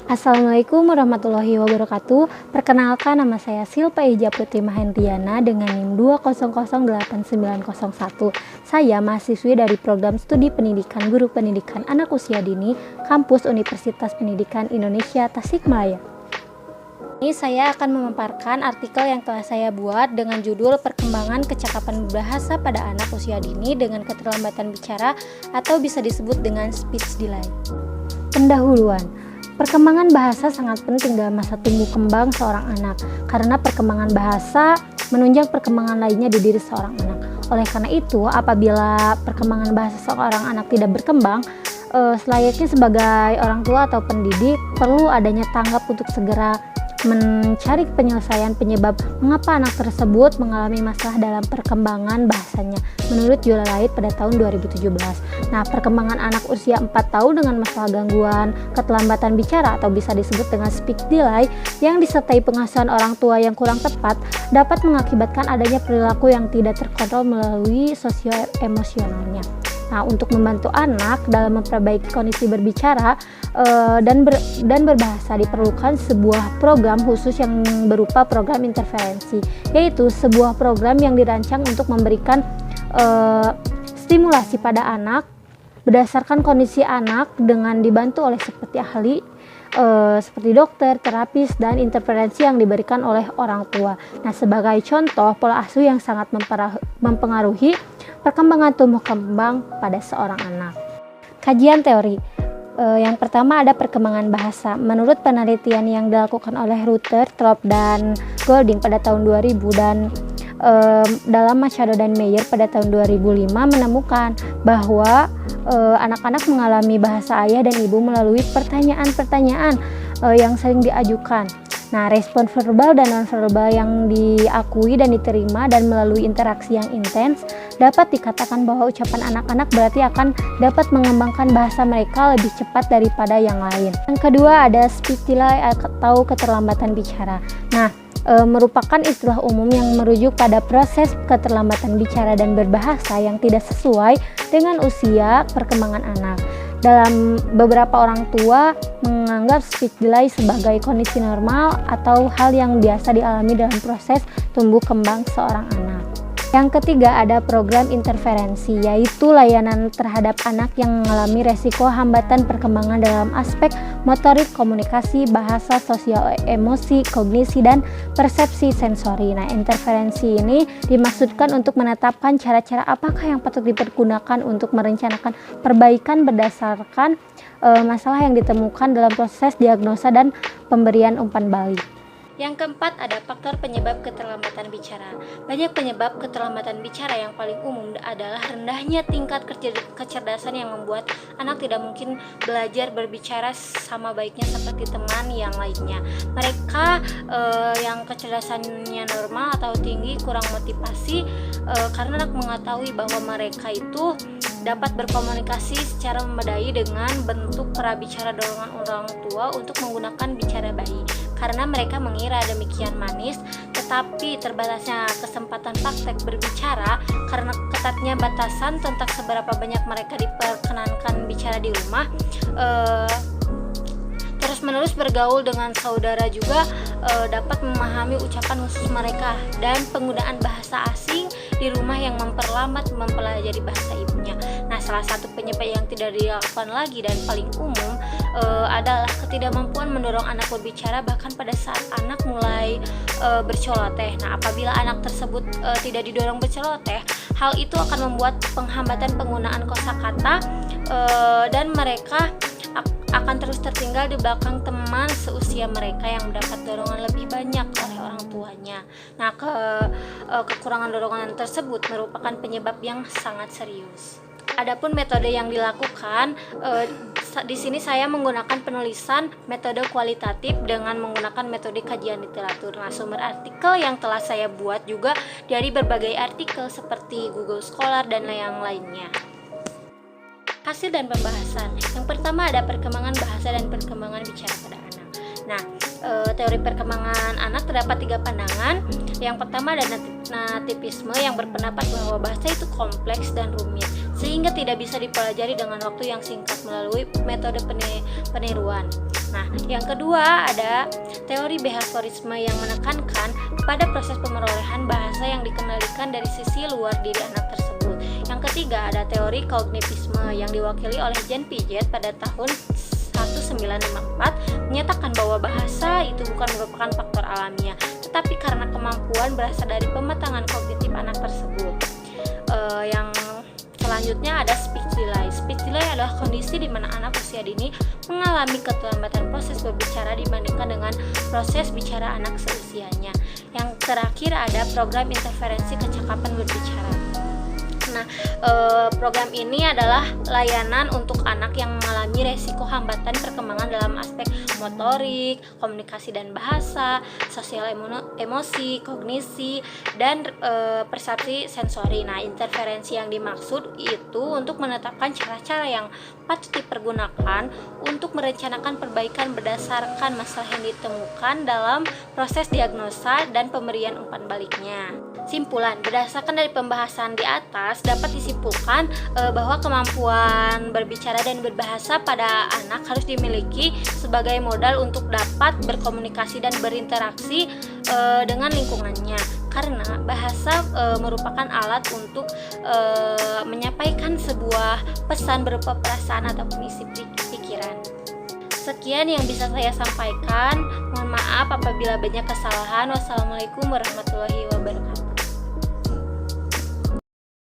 Assalamualaikum warahmatullahi wabarakatuh. Perkenalkan, nama saya Silpa Ija Putri Mahendriana dengan NIM 2008901. Saya mahasiswi dari Program Studi Pendidikan Guru Pendidikan Anak Usia Dini, Kampus Universitas Pendidikan Indonesia Tasikmalaya. Ini saya akan memaparkan artikel yang telah saya buat dengan judul Perkembangan Kecakapan Berbahasa pada Anak Usia Dini dengan Keterlambatan Bicara atau bisa disebut dengan speech delay. Pendahuluan. Perkembangan bahasa sangat penting dalam masa tumbuh kembang seorang anak, karena perkembangan bahasa menunjang perkembangan lainnya di diri seorang anak. Oleh karena itu, apabila perkembangan bahasa seorang anak tidak berkembang, selayaknya sebagai orang tua atau pendidik perlu adanya tanggap untuk segera mencari penyelesaian penyebab mengapa anak tersebut mengalami masalah dalam perkembangan bahasanya menurut Yola Laith pada tahun 2017. Nah, perkembangan anak usia 4 tahun dengan masalah gangguan keterlambatan bicara atau bisa disebut dengan speech delay yang disertai pengasuhan orang tua yang kurang tepat dapat mengakibatkan adanya perilaku yang tidak terkontrol melalui sosio-emosionalnya. Nah, untuk membantu anak dalam memperbaiki kondisi berbicara dan berbahasa diperlukan sebuah program khusus yang berupa program interferensi, yaitu sebuah program yang dirancang untuk memberikan stimulasi pada anak berdasarkan kondisi anak dengan dibantu oleh seperti ahli seperti dokter, terapis, dan interferensi yang diberikan oleh orang tua. Nah, sebagai contoh, pola asuh yang sangat mempengaruhi perkembangan tumbuh kembang pada seorang anak. Kajian teori. Yang pertama ada perkembangan bahasa. Menurut penelitian yang dilakukan oleh Ruther, Trop, dan Golding pada tahun 2000 dan dalam Machado dan Meyer pada tahun 2005 menemukan bahwa anak-anak mengalami bahasa ayah dan ibu melalui pertanyaan-pertanyaan yang sering diajukan. Nah, respon verbal dan nonverbal yang diakui dan diterima dan melalui interaksi yang intens dapat dikatakan bahwa ucapan anak-anak berarti akan dapat mengembangkan bahasa mereka lebih cepat daripada yang lain. Yang kedua ada speech delay atau keterlambatan bicara. Nah, merupakan istilah umum yang merujuk pada proses keterlambatan bicara dan berbahasa yang tidak sesuai dengan usia perkembangan anak. Dalam beberapa orang tua menganggap speech delay sebagai kondisi normal atau hal yang biasa dialami dalam proses tumbuh kembang seorang anak. Yang ketiga ada program interferensi, yaitu layanan terhadap anak yang mengalami resiko hambatan perkembangan dalam aspek motorik, komunikasi, bahasa, sosial, emosi, kognisi, dan persepsi sensori. Nah, interferensi ini dimaksudkan untuk menetapkan cara-cara apakah yang patut dipergunakan untuk merencanakan perbaikan berdasarkan masalah yang ditemukan dalam proses diagnosa dan pemberian umpan balik. Yang keempat ada faktor penyebab keterlambatan bicara. Banyak penyebab keterlambatan bicara yang paling umum adalah rendahnya tingkat kecerdasan yang membuat anak tidak mungkin belajar berbicara sama baiknya seperti teman yang lainnya. Mereka yang kecerdasannya normal atau tinggi kurang motivasi karena anak mengetahui bahwa mereka itu dapat berkomunikasi secara memadai dengan bentuk prabicara dorongan orang tua untuk menggunakan bicara bayi. Karena mereka mengira demikian manis, tetapi terbatasnya kesempatan praktek berbicara karena ketatnya batasan tentang seberapa banyak mereka diperkenankan bicara di rumah. Terus-menerus bergaul dengan saudara juga dapat memahami ucapan khusus mereka dan penggunaan bahasa asing di rumah yang memperlambat mempelajari bahasa ibunya. Nah, salah satu penyebab yang tidak dilakukan lagi dan paling umum adalah ketidakmampuan mendorong anak berbicara bahkan pada saat anak mulai berceloteh. Nah, apabila anak tersebut tidak didorong berceloteh, hal itu akan membuat penghambatan penggunaan kosakata dan mereka akan terus tertinggal di belakang teman seusia mereka yang mendapat dorongan lebih banyak oleh orang tuanya. Nah, kekurangan dorongan tersebut merupakan penyebab yang sangat serius. Adapun metode yang dilakukan, di sini saya menggunakan penulisan metode kualitatif dengan menggunakan metode kajian literatur. Nah, sumber artikel yang telah saya buat juga dari berbagai artikel seperti Google Scholar dan yang lainnya. Hasil dan pembahasan. Yang pertama ada perkembangan bahasa dan perkembangan bicara pada anak. Nah, teori perkembangan anak terdapat 3 pandangan. Yang pertama ada nativisme yang berpendapat bahwa bahasa itu kompleks dan rumit, sehingga tidak bisa dipelajari dengan waktu yang singkat melalui metode peniruan. Nah, yang kedua ada teori behaviorisme yang menekankan pada proses pemerolehan bahasa yang dikendalikan dari sisi luar diri anak tersebut. Yang ketiga ada teori kognitisme yang diwakili oleh Jean Piaget pada tahun 1954 menyatakan bahwa bahasa itu bukan merupakan faktor alamiah, tetapi karena kemampuan berasal dari pematangan kognitif anak tersebut. Yang selanjutnya ada speech delay. Speech delay adalah kondisi di mana anak usia dini mengalami keterlambatan proses berbicara dibandingkan dengan proses bicara anak seusianya. Yang terakhir ada program interferensi kecakapan berbicara. Nah, program ini adalah layanan untuk anak yang mengalami resiko hambatan perkembangan dalam aspek motorik, komunikasi dan bahasa, sosial emosi, kognisi, dan persepsi sensori. Nah, interferensi yang dimaksud itu untuk menetapkan cara-cara yang patut dipergunakan untuk merencanakan perbaikan berdasarkan masalah yang ditemukan dalam proses diagnosa dan pemberian umpan baliknya. Simpulan, berdasarkan dari pembahasan di atas dapat disimpulkan bahwa kemampuan berbicara dan berbahasa pada anak harus dimiliki sebagai modal untuk dapat berkomunikasi dan berinteraksi dengan lingkungannya, karena bahasa merupakan alat untuk menyampaikan sebuah pesan berupa perasaan ataupun isi pikiran. Sekian yang bisa saya sampaikan. Mohon maaf apabila banyak kesalahan. Wassalamualaikum warahmatullahi wabarakatuh.